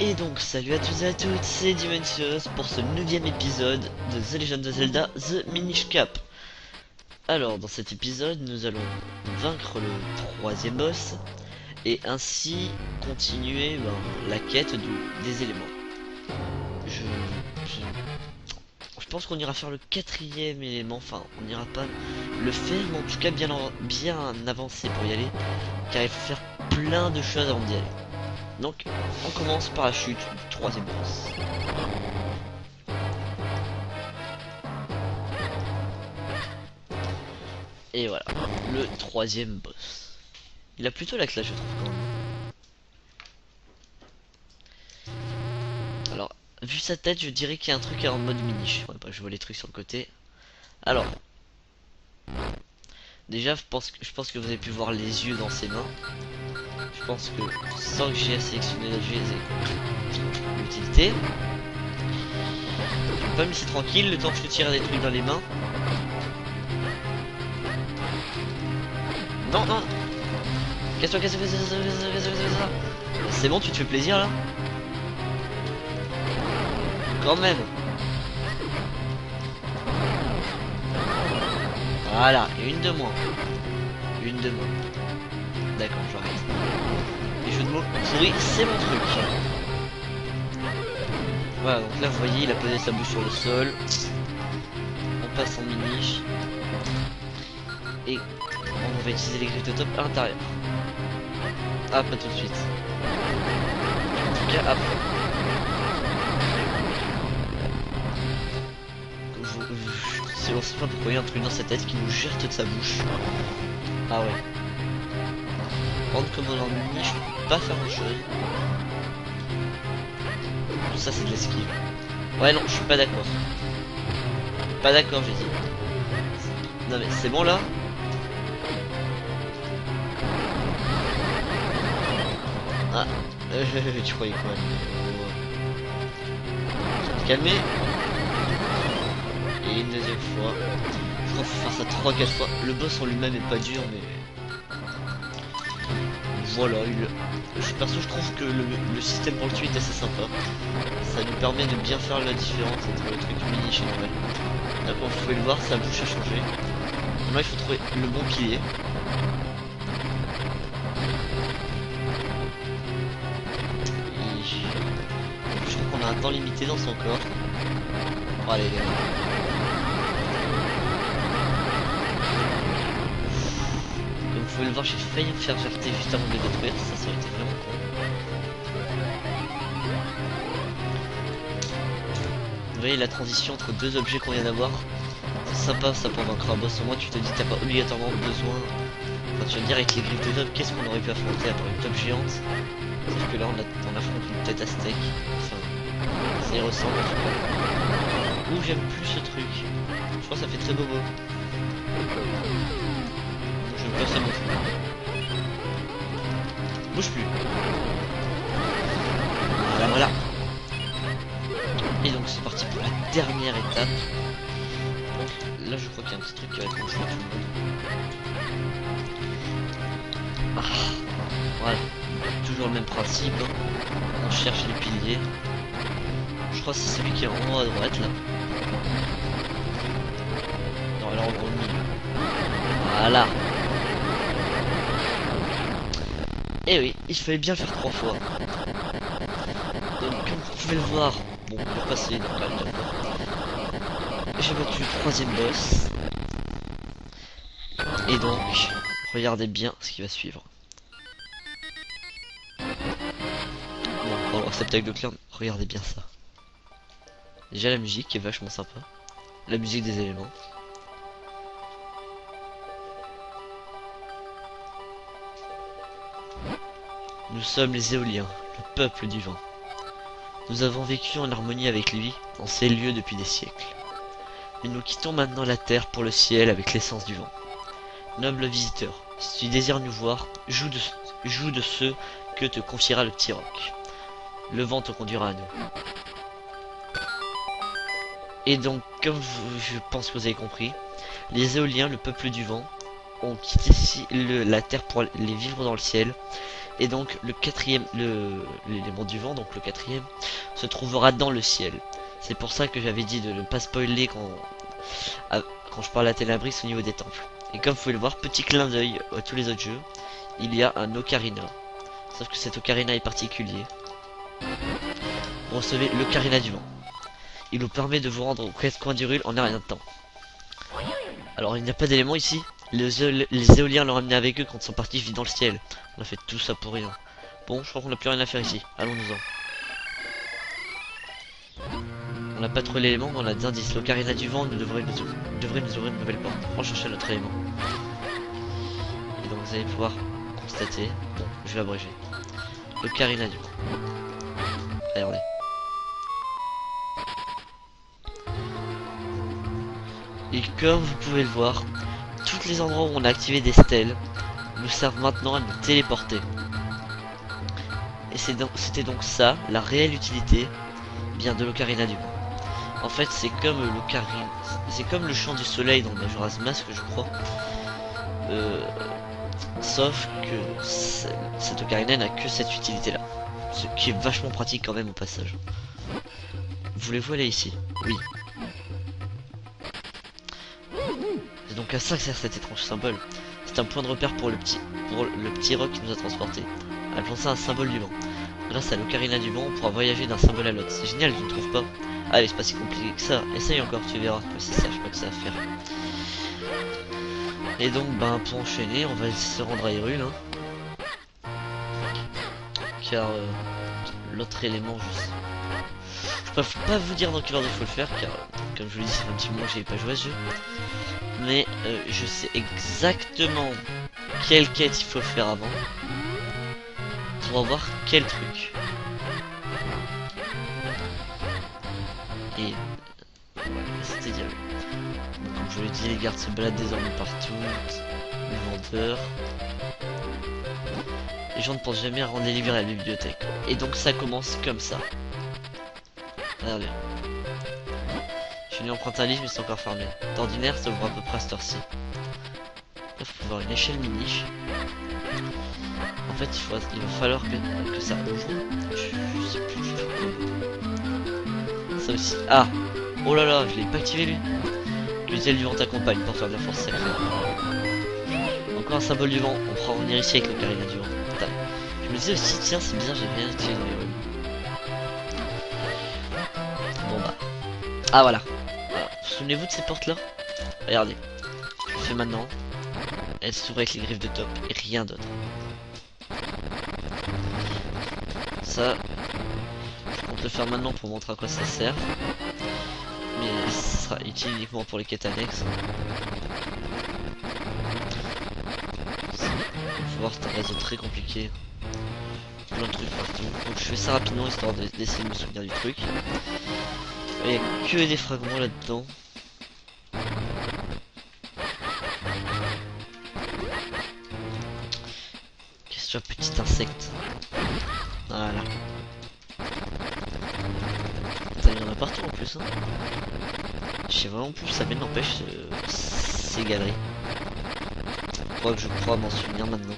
Et donc salut à tous et à toutes, c'est Dimensios pour ce 9ème épisode de The Legend of Zelda The Minish Cap. Alors dans cet épisode nous allons vaincre le troisième boss et ainsi continuer la quête des éléments. Je, je pense qu'on ira faire le quatrième élément, enfin on n'ira pas le faire mais en tout cas bien avancer pour y aller car il faut faire plein de choses avant d'y aller. Donc on commence par la chute du troisième boss. Et voilà, le troisième boss. Il a plutôt la classe je trouve quand même. Alors, vu sa tête je dirais qu'il y a un truc en mode minish. Ouais, bah, je vois les trucs sur le côté. Alors, déjà je pense que vous avez pu voir les yeux dans ses mains. Je pense que sans que j'ai sélectionné la l'utilité. Je vais pas me laisser tranquille le temps que je te tire des trucs dans les mains. Non, non. Casse-toi, casse-toi, casse-toi, casse-toi. C'est bon, tu te fais plaisir là? Quand même. Voilà, une de moins. Une de moins. D'accord, j'arrête. Les jeux de mots pourris, c'est mon truc. Voilà, donc là vous voyez, il a posé sa bouche sur le sol. On passe en minish. Et on va utiliser les griffes de top à l'intérieur. Ah, pas tout de suite. En tout cas, après. On sait pas pourquoi il y a un truc dans sa tête qui nous jette de sa bouche. Ah ouais. Prendre comme on en minish, pas faire grand chose. Tout ça c'est de l'esquive. Ouais non, je suis pas d'accord. Pas d'accord j'ai dit. Non mais c'est bon là. Ah, tu croyais quoi? Calmer. Et une deuxième fois. Je crois qu'il faut faire ça 3-4 fois. Le boss en lui-même est pas dur mais... Voilà, perso je trouve que le système pour le tuer est assez sympa. Ça nous permet de bien faire la différence entre le truc minish et normal. Là comme vous pouvez le voir, sa bouche a changé. Maintenant il faut trouver le bon pilier. Et je trouve qu'on a un temps limité dans son corps. Bon, allez, comme vous pouvez le voir, j'ai failli me faire jarter juste avant de le détruire, ça aurait été vraiment con. Vous voyez la transition entre deux objets qu'on vient d'avoir. C'est sympa ça pour vaincre un boss, au moins tu te dis t'as pas obligatoirement besoin. Enfin tu vas me dire avec les griffes de top, qu'est-ce qu'on aurait pu affronter à part une top géante. Sauf que là on affronte une tête à steak. Enfin, ça y ressemble en tout cas. Ouh j'aime plus ce truc. Je crois que ça fait très bobo. Je me passe à mon tour. Bouge plus. Voilà voilà. Et donc c'est parti pour la dernière étape. Donc là je crois qu'il y a un petit truc qui va être congelé tout le monde. Ah, voilà. Toujours le même principe. On cherche les piliers. Je crois que c'est celui qui est en haut à droite là. Non alors au milieu. Voilà. Et oui, il fallait bien le faire 3 fois. Donc comme vous pouvez le voir, bon, on va passer dans la j'ai battu le troisième boss. Et donc, regardez bien ce qui va suivre. Bon, pour le réceptacle de clan, regardez bien ça. Déjà la musique qui est vachement sympa. La musique des éléments. Nous sommes les éoliens, le peuple du vent. Nous avons vécu en harmonie avec lui, en ces lieux depuis des siècles. Mais nous quittons maintenant la terre pour le ciel avec l'essence du vent. Noble visiteur, si tu désires nous voir, joue de ceux que te confiera le petit roc. Le vent te conduira à nous. Et donc, comme je pense que vous avez compris, les éoliens, le peuple du vent, ont quitté la terre pour aller vivre dans le ciel. Et donc le quatrième, l'élément du vent, donc le quatrième, se trouvera dans le ciel. C'est pour ça que j'avais dit de ne pas spoiler quand je parle à Ténébris au niveau des temples. Et comme vous pouvez le voir, petit clin d'œil à tous les autres jeux, il y a un ocarina. Sauf que cet ocarina est particulier. Vous recevez l'ocarina du vent. Il vous permet de vous rendre aux 4 coins d'Hyrule en un rien de temps. Alors il n'y a pas d'éléments ici. Les éoliens l'ont ramené avec eux quand ils sont partis vivre dans le ciel. On a fait tout ça pour rien. Bon, je crois qu'on n'a plus rien à faire ici. Allons-nous-en. On n'a pas trop l'élément, mais on a des indices. L'ocarina du vent devrait nous ouvrir une nouvelle porte. On cherche notre élément. Et donc vous allez pouvoir constater. Bon, je vais abréger. L'ocarina du vent. Regardez. Et comme vous pouvez le voir, tous les endroits où on a activé des stèles nous servent maintenant à nous téléporter. Et c'était donc ça, la réelle utilité de l'ocarina du vent. En fait, c'est comme l'ocarina, c'est comme le chant du soleil dans Majora's Mask, je crois. Sauf que cette ocarina n'a que cette utilité-là. Ce qui est vachement pratique quand même au passage. Voulez-vous aller ici? Oui. C'est donc à ça que sert cet étrange symbole. C'est un point de repère pour le petit roc qui nous a transportés. Appelons ça un symbole du vent. Grâce à l'ocarina du vent, on pourra voyager d'un symbole à l'autre. C'est génial, tu ne trouves pas? Allez, c'est pas si compliqué que ça. Essaye encore, tu verras. C'est ça, je crois que ça à faire. Et donc, pour enchaîner, on va se rendre à Hyrule. Hein. Car l'autre élément, je peux pas vous dire dans quelle ordre il faut le faire, car comme je vous l'ai dit, ça fait un petit moment que j'ai pas joué à ce jeu. Mais je sais exactement quelle quête il faut faire avant. Pour voir quel truc. Et c'était bien. Comme je vous l'ai dit, les gardes se baladent désormais partout. Les vendeurs. Les gens ne pensent jamais à rendre les livres à la bibliothèque. Et donc ça commence comme ça. Regardez. Je suis venu emprunter un livre mais c'est encore fermé. D'ordinaire ça ouvre à peu près à cette heure-ci. Là faut avoir une échelle mini. En fait il va falloir que ça ouvre. Je sais plus du tout comment. Ça aussi. Ah. Oh là là, je l'ai pas activé lui. Que le ciel du vent t'accompagne pour faire de la force sacrée. Encore un symbole du vent. On pourra revenir ici avec le carina du vent. Putain. Je me disais aussi tiens c'est bizarre j'ai rien activé dans les rues. Bon bah. Ah voilà. Souvenez-vous de ces portes là? Regardez. Je le fais maintenant. Elle s'ouvre avec les griffes de top et rien d'autre. Ça, je compte le faire maintenant pour montrer à quoi ça sert. Mais ça sera utile uniquement pour les quêtes annexes. Faut voir, c'est un réseau très compliqué. Plein de trucs partout. Donc je fais ça rapidement histoire d'essayer de me souvenir du truc. Il n'y a que des fragments là-dedans. Qu'est-ce que tu as, petit insecte? Voilà. Il y en a partout en plus. Hein. Je sais vraiment plus, ça n'empêche ces galeries. Que je crois m'en souvenir maintenant.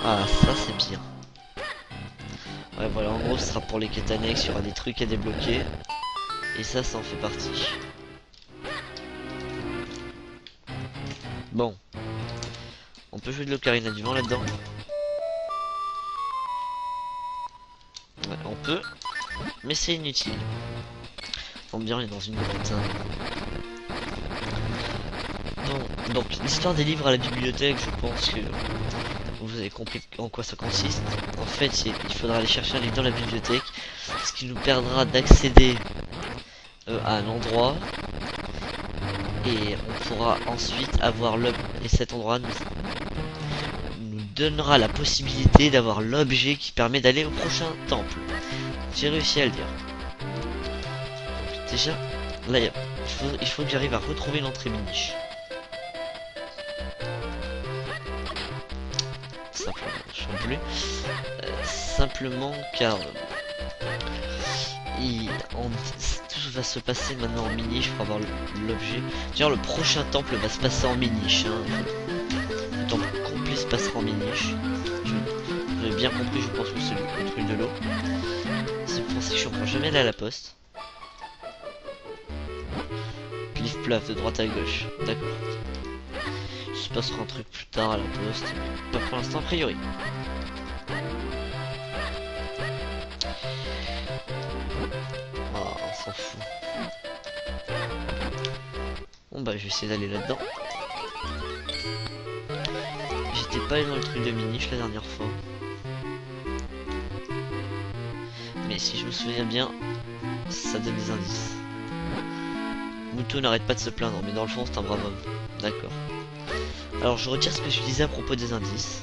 Ah, ça c'est bien. Ouais, voilà, en gros, ce sera pour les quêtes annexes, il y aura des trucs à débloquer. Et ça en fait partie. Bon. On peut jouer de l'ocarina du vent là-dedans. Ouais, on peut. Mais c'est inutile. Tombe bien, on est dans une grotte. Bon, donc, l'histoire des livres à la bibliothèque, je pense que vous avez compris en quoi ça consiste. En fait, il faudra aller chercher un livre dans la bibliothèque, ce qui nous permettra d'accéder à un endroit. Et on pourra ensuite avoir l'objet. Et cet endroit nous donnera la possibilité d'avoir l'objet qui permet d'aller au prochain temple. J'ai réussi à le dire. Donc, déjà, là, il faut que j'arrive à retrouver l'entrée miniche. Simplement, je suis emballé. Simplement car tout va se passer maintenant en miniche pour avoir l'objet. D'ailleurs, le prochain temple va se passer en miniche. Hein. temps complet se passera en mini-niche. Vous avez bien compris, je pense que c'est le truc de l'eau. Si vous pensez que je ne jamais aller à la poste. Plif plaf de droite à gauche, d'accord. Il se passera un truc plus tard à la poste, mais pas pour l'instant a priori. Oh, on s'en fout. Bon bah je vais essayer d'aller là-dedans. J'étais pas allé dans le truc de miniche la dernière fois. Mais si je me souviens bien, ça donne des indices. Mouton n'arrête pas de se plaindre, mais dans le fond c'est un brave homme. D'accord. Alors je retire ce que je disais à propos des indices.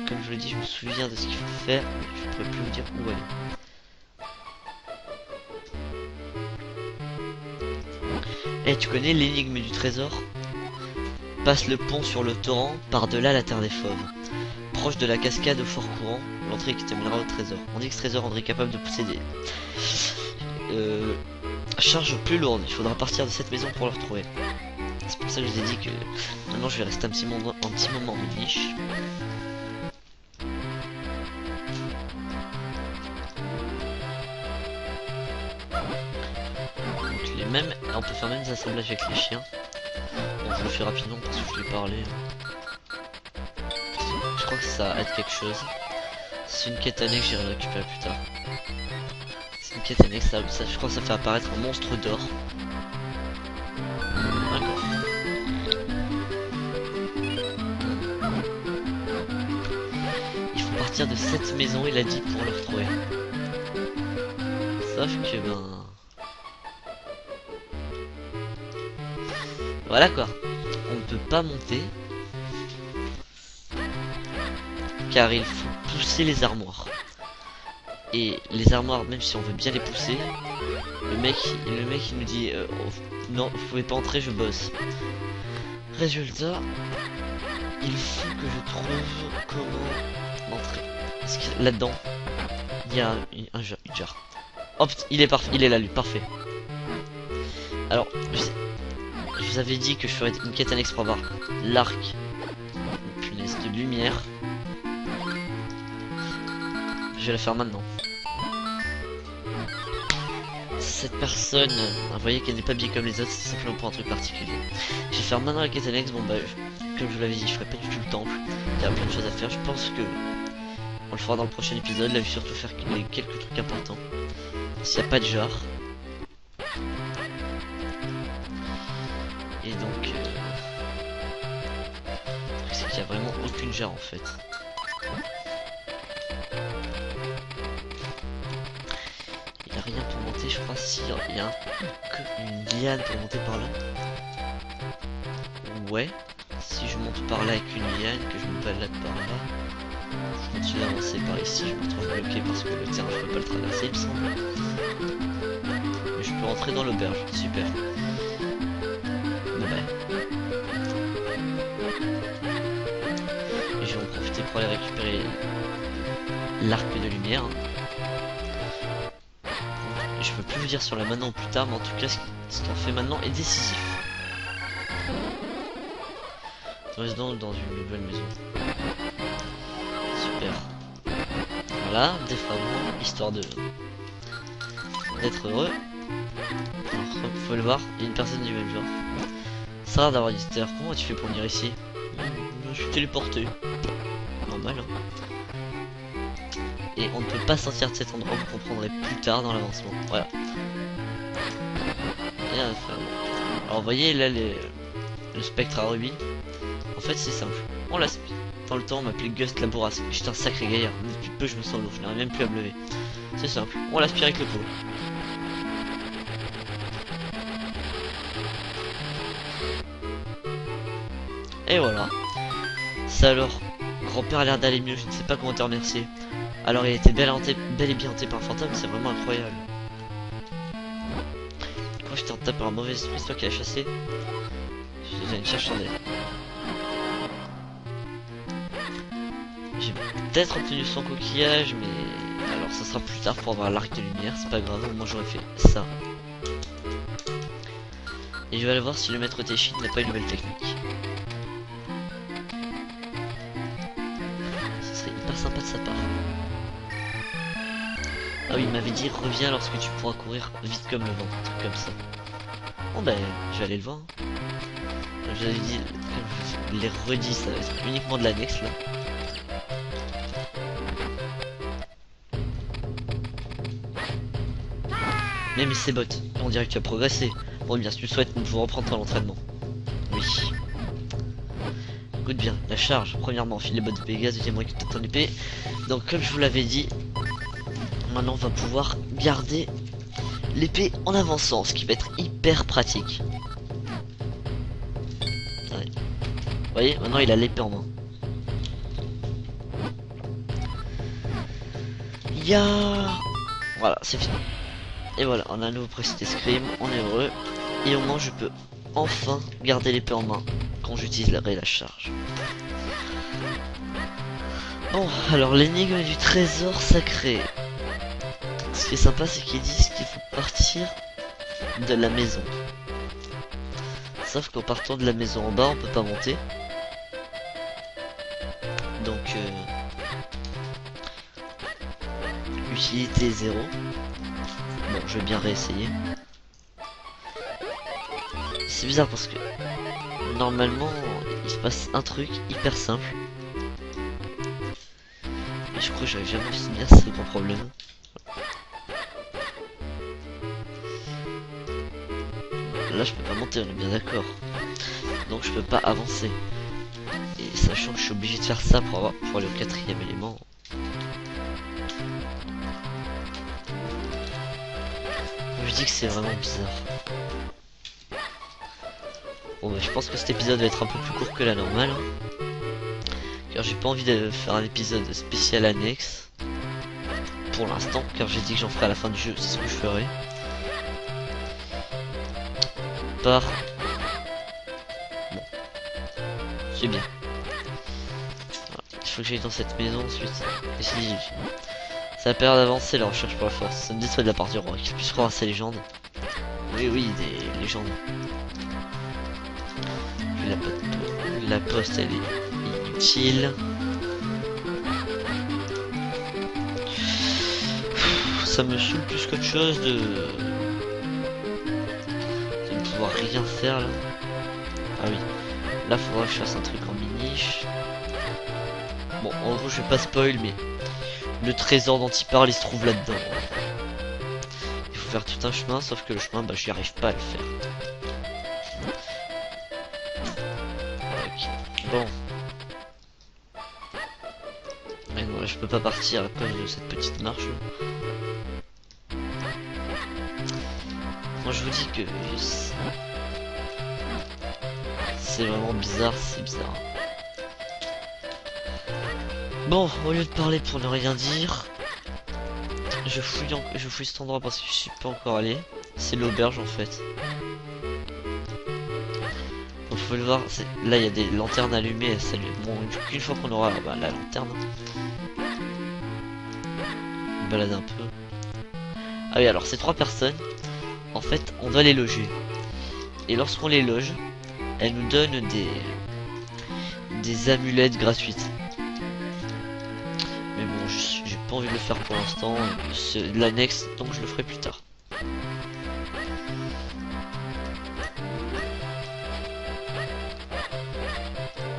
Comme je l'ai dit, je me souviens de ce qu'il faut faire, mais je pourrais plus vous dire où aller. Eh, tu connais l'énigme du trésor? Passe le pont sur le torrent, par-delà la terre des fauves. Proche de la cascade au fort courant, l'entrée qui terminera au trésor. On dit que ce trésor rendrait capable de posséder. Charge plus lourde, il faudra partir de cette maison pour le retrouver. C'est pour ça que je vous ai dit que maintenant je vais rester un petit moment en niche. Donc les mêmes, on peut faire même des assemblages avec les chiens. Bon, je le fais rapidement parce que je l'ai parlé. Je crois que ça aide quelque chose. C'est une quête annexe que j'irai récupérer plus tard. C'est une quête annexe, ça, je crois que ça fait apparaître un monstre d'or. D'accord. Il faut partir de cette maison, il a dit, pour le retrouver. Sauf que ben... Voilà quoi. On ne peut pas monter. Car il faut pousser les armoires. Et les armoires, même si on veut bien les pousser, le mec il nous dit oh, non, vous pouvez pas entrer, je bosse. Résultat, il faut que je trouve comment entrer. Parce que là-dedans, il y a une jar. Hop, il est parfait, il est là lui, parfait. Alors, je vous avais dit que je ferais une quête annexe pour avoir l'arc, une punaise de lumière. Je vais la faire maintenant. Cette personne, vous voyez qu'elle n'est pas bien comme les autres, c'est simplement pour un truc particulier. Je vais faire maintenant la quête annexe. Bon bah, comme je vous l'avais dit, je ferai pas du tout le temple. Il y a plein de choses à faire. Je pense que on le fera dans le prochain épisode. Là, je vais surtout faire quelques trucs importants. S'il n'y a pas de jar. Et donc, c'est qu'il n'y a vraiment aucune jar en fait. Il n'y a rien pour monter, je crois. Si, il y a une liane pour monter par là. Ouais. Si je monte par là avec une liane, que je me balade par là, je continue d'avancer par ici, je me retrouve bloqué parce que le terrain je peux pas le traverser, il me semble. Mais je peux rentrer dans l'auberge, super. Ouais. Et je vais en profiter pour aller récupérer l'arc de lumière. Je peux plus vous dire sur la maintenant ou plus tard, mais en tout cas ce qu'on fait maintenant est décisif. On reste donc dans une nouvelle maison. Super. Voilà, des faveurs, histoire de d'être heureux. Alors, vous pouvez le voir, il y a une personne du même genre. C'est rare d'avoir des visiteurs. Comment tu fais pour venir ici? Je suis téléporté. Normal, hein. Et on ne peut pas sortir de cet endroit, vous comprendrez plus tard dans l'avancement. Voilà. Alors vous voyez là le spectre à rubis. En fait c'est simple. On l'aspire. Dans le temps on m'appelait Gust Laboras. J'étais un sacré gaillard. Depuis peu je me sens lourd, je n'arrive même plus à me lever. C'est simple. On l'aspire avec le pot. Et voilà. Ça alors. Grand-père a l'air d'aller mieux, je ne sais pas comment te remercier. Alors il a été bel et bien hanté par un fantôme, c'est vraiment incroyable. Quand je t'ai hanté par un mauvais esprit, c'est toi qui l'as chassé. J'ai une cherche chandelle. J'ai peut-être obtenu son coquillage, mais alors ça sera plus tard pour avoir l'arc de lumière, c'est pas grave, moi j'aurais fait ça. Et je vais aller voir si le maître Teshin n'a pas une nouvelle technique. Ce serait hyper sympa de sa part. Ah oui, il m'avait dit reviens lorsque tu pourras courir vite comme le vent, un truc comme ça. Bon ben, je vais aller le voir. Hein. Comme je l'avais dit, comme je l'ai redit, ça va être uniquement de l'annexe là. Mais c'est bot, on dirait que tu as progressé. Bon bien, si tu souhaites, nous pouvons reprendre ton entraînement. Oui. Écoute bien, la charge. Premièrement, file les bottes de Pégase, deuxièmement, écoute ton épée. Donc comme je vous l'avais dit, maintenant on va pouvoir garder l'épée en avançant, ce qui va être hyper pratique. Ouais. Vous voyez, maintenant il a l'épée en main. Voilà, c'est fini. Et voilà, on a un nouveau précité scream, on est heureux. Et au moins je peux enfin garder l'épée en main quand j'utiliserai la charge. Bon, alors l'énigme du trésor sacré. Ce qui est sympa, c'est qu'ils disent qu'il faut partir de la maison. Sauf qu'en partant de la maison en bas, on peut pas monter. Donc, utilité 0. Bon, je vais bien réessayer. C'est bizarre parce que normalement, il se passe un truc hyper simple. Et je crois que j'arrive jamais à finir, c'est le gros problème. Là, je peux pas monter, on est bien d'accord. Donc, je peux pas avancer. Et sachant que je suis obligé de faire ça pour aller au 4e élément. Je dis que c'est vraiment bizarre. Bon bah je pense que cet épisode va être un peu plus court que la normale. Car j'ai pas envie de faire un épisode spécial annexe. Pour l'instant, car j'ai dit que j'en ferai à la fin du jeu, c'est ce que je ferai. Bon. C'est bien. Voilà. Il faut que j'aille dans cette maison ensuite. Et si ça a peur d'avancer la recherche pour la force. Ça me déçoit de la part du roi, qu'il puisse croire à ces légendes. Oui, des légendes. La poste, elle est inutile. Ça me saoule plus qu'autre chose de ne pouvoir rien faire là. Ah oui, là faudra que je fasse un truc en miniche. Bon, en gros, je vais pas spoil, mais le trésor dont il parle, il se trouve là-dedans. Il faut faire tout un chemin, sauf que le chemin, bah, j'y arrive pas à le faire. Bon. Mais non, là, je peux pas partir à cause de cette petite marche. Moi, je vous dis que c'est vraiment bizarre, c'est bizarre. Bon, au lieu de parler pour ne rien dire, je fouille cet endroit parce que je suis pas encore allé. C'est l'auberge en fait. Vous pouvez le voir, là il y a des lanternes allumées, elles s'allument. Bon, une fois qu'on aura la lanterne, on balade un peu. Ah oui, alors ces 3 personnes, en fait, on doit les loger. Et lorsqu'on les loge, elles nous donnent des amulettes gratuites. Mais bon, j'ai pas envie de le faire pour l'instant. C'est l'annexe, donc je le ferai plus tard.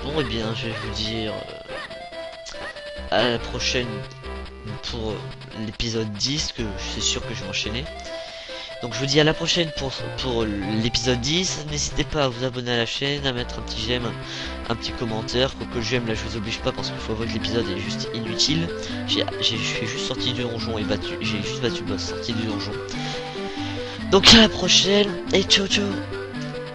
Bon et bien, je vais vous dire à la prochaine pour l'épisode 10, que c'est sûr que je vais enchaîner. Donc je vous dis à la prochaine pour l'épisode 10. N'hésitez pas à vous abonner à la chaîne, à mettre un petit j'aime, un petit commentaire. Quoique le j'aime là je vous oblige pas parce qu'il faut avouer que l'épisode est juste inutile. Je suis juste sorti du donjon et j'ai juste battu le boss sorti du donjon. Donc à la prochaine et ciao ciao.